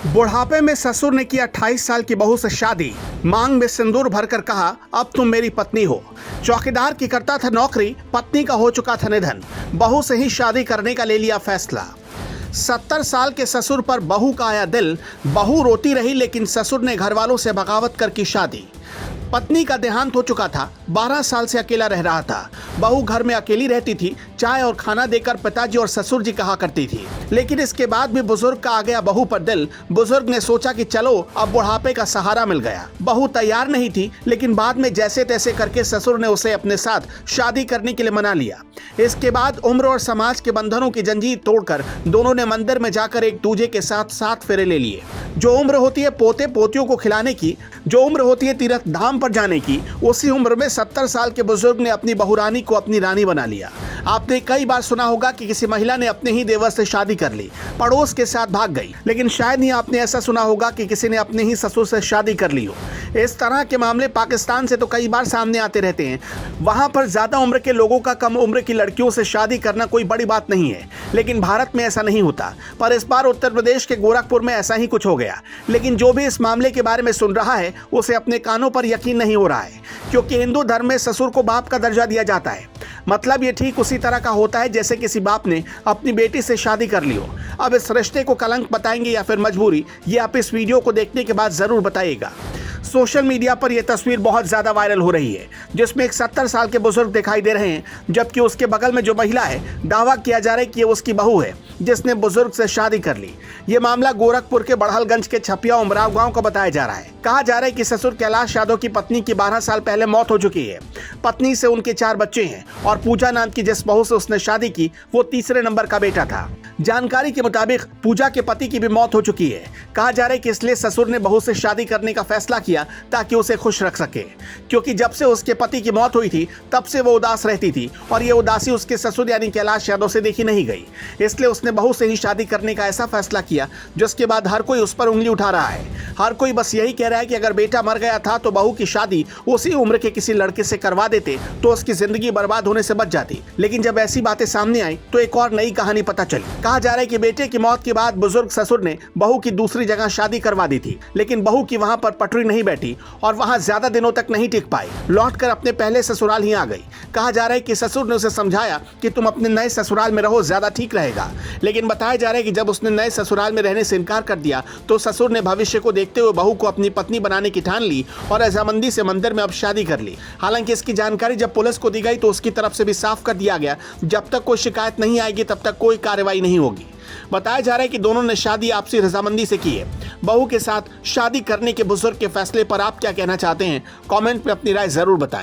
बुढ़ापे में ससुर ने की 28 साल की बहू से शादी। मांग में सिंदूर भरकर कहा, अब तुम मेरी पत्नी हो। चौकीदार की करता था नौकरी, पत्नी का हो चुका था निधन। बहू से ही शादी करने का ले लिया फैसला। 70 साल के ससुर पर बहू का आया दिल। बहू रोती रही लेकिन ससुर ने घरवालों से बगावत कर की शादी। पत्नी का देहांत हो चुका था, 12 साल से अकेला रह रहा था। बहू घर में अकेली रहती थी। चाय और खाना देकर पिताजी और ससुर जी कहा करती थी। लेकिन इसके बाद भी बुजुर्ग का आ गया बहू पर दिल। बुजुर्ग ने सोचा कि चलो अब बुढ़ापे का सहारा मिल गया। बहू तैयार नहीं थी लेकिन बाद में जैसे तैसे करके ससुर ने उसे अपने साथ शादी करने के लिए मना लिया। इसके बाद उम्र और समाज के बंधनों की जंजीर तोड़कर दोनों ने मंदिर में जाकर एक दूजे के साथ 7 फेरे ले लिए। जो उम्र होती है पोते पोतियों को खिलाने की, जो उम्र होती है तीर्थ धाम पर जाने की, उसी उम्र में 70 साल के बुजुर्ग ने अपनी बहुरानी को अपनी रानी बना लिया। आपने कई बार सुना होगा कि किसी महिला ने अपने ही देवर से शादी कर ली, पड़ोस के साथ भाग गई, लेकिन शायद ही आपने ऐसा सुना होगा कि किसी ने अपने ही ससुर से शादी कर ली हो। इस तरह के मामले पाकिस्तान से तो कई बार सामने आते रहते हैं। वहां पर ज्यादा उम्र के लोगों का कम उम्र की लड़कियों से शादी करना कोई बड़ी बात नहीं है, लेकिन भारत में ऐसा नहीं होता। पर इस बार उत्तर प्रदेश के गोरखपुर में ऐसा ही कुछ हो गया। लेकिन जो भी इस मामले के बारे में सुन रहा है उसे अपने कानों पर यकीन नहीं हो रहा है, क्योंकि हिंदू धर्म में ससुर को बाप का दर्जा दिया जाता है। मतलब ये ठीक उसी तरह का होता है जैसे किसी बाप ने अपनी बेटी से शादी कर ली हो। अब इस रिश्ते को कलंक बताएंगे या फिर मजबूरी, ये आप इस वीडियो को देखने के बाद जरूर बताइएगा। सोशल मीडिया पर यह तस्वीर बहुत ज्यादा वायरल हो रही है, जिसमें एक 70 साल के बुजुर्ग दिखाई दे रहे हैं, जबकि उसके बगल में जो महिला है दावा किया जा रहा है कि ये उसकी बहू है जिसने बुजुर्ग से शादी कर ली। ये मामला गोरखपुर के बड़हलगंज के छपिया उमराव गांव का बताया जा रहा है। कहा जा रहा है कि ससुर कैलाश यादव की पत्नी की 12 साल पहले मौत हो चुकी है। पत्नी से उनके 4 बच्चे हैं और पूजा नाम की जिस बहू से उसने शादी की वो तीसरे नंबर का बेटा था। जानकारी के मुताबिक पूजा के पति की भी मौत हो चुकी है। कहा जा रहा है कि इसलिए ससुर ने बहू से शादी करने का फैसला किया ताकि उसे खुश रख सके, क्योंकि जब से उसके पति की मौत हुई थी तब से वो उदास रहती थी और ये उदासी उसके ससुर यानी कैलाश यादव से देखी नहीं गई। इसलिए उसने बहू से ही शादी करने का ऐसा फैसला किया, जिसके बाद हर कोई उस पर उंगली उठा रहा है। हर कोई बस यही कह रहा है कि अगर बेटा मर गया था तो बहू की शादी उसी उम्र के किसी लड़के से करवा देते तो उसकी जिंदगी बर्बाद होने से बच जाती। लेकिन जब ऐसी बातें सामने आई तो एक और नई कहानी पता चली। कहा जा रहा है कि बेटे की मौत के बाद बुजुर्ग ससुर ने बहू की दूसरी जगह शादी करवा दी थी, लेकिन बहू की वहां पर पटरी नहीं बैठी और वहां ज्यादा दिनों तक नहीं टिक पाई, लौटकर अपने पहले ससुराल ही आ गई। कहा जा रहा है कि ससुर ने उसे समझाया कि तुम अपने नए ससुराल में रहो, ज्यादा ठीक रहेगा। लेकिन बताया जा रहा है कि जब उसने नए ससुराल में रहने से इनकार कर दिया तो ससुर ने भविष्य को देखते हुए बहू को अपनी पत्नी बनाने की ठान ली और रजामंदी से मंदिर में अब शादी कर ली। हालांकि इसकी जानकारी जब पुलिस को दी गई तो उसकी तरफ से भी साफ कर दिया गया, जब तक कोई शिकायत नहीं आएगी तब तक कोई कार्रवाई नहीं होगी। बताया जा रहा है कि दोनों ने शादी आपसी रजामंदी से की है। बहू के साथ शादी करने के बुजुर्ग के फैसले पर आप क्या कहना चाहते हैं? कमेंट में अपनी राय जरूर बताएं।